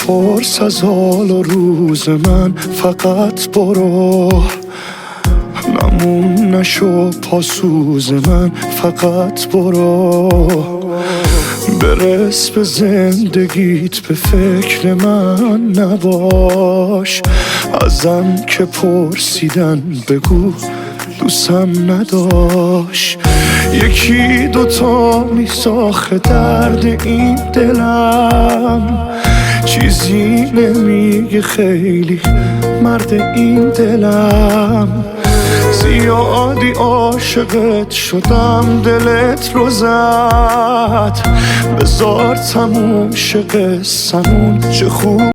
نپرس از حال و روز من، فقط برو. نمون نشو پاسوز من، فقط برو. برس به زندگیت، به فکر من نباش. ازم که پرسیدن بگو دوستم نداشت. یکی دوتا نیست آخه درد این دلم، چیزی نمیگه خیلی مرد این دلم. زیادی عاشقت شدم دلت رو زد، بذار تموم شه قصه‌مون چه خوب.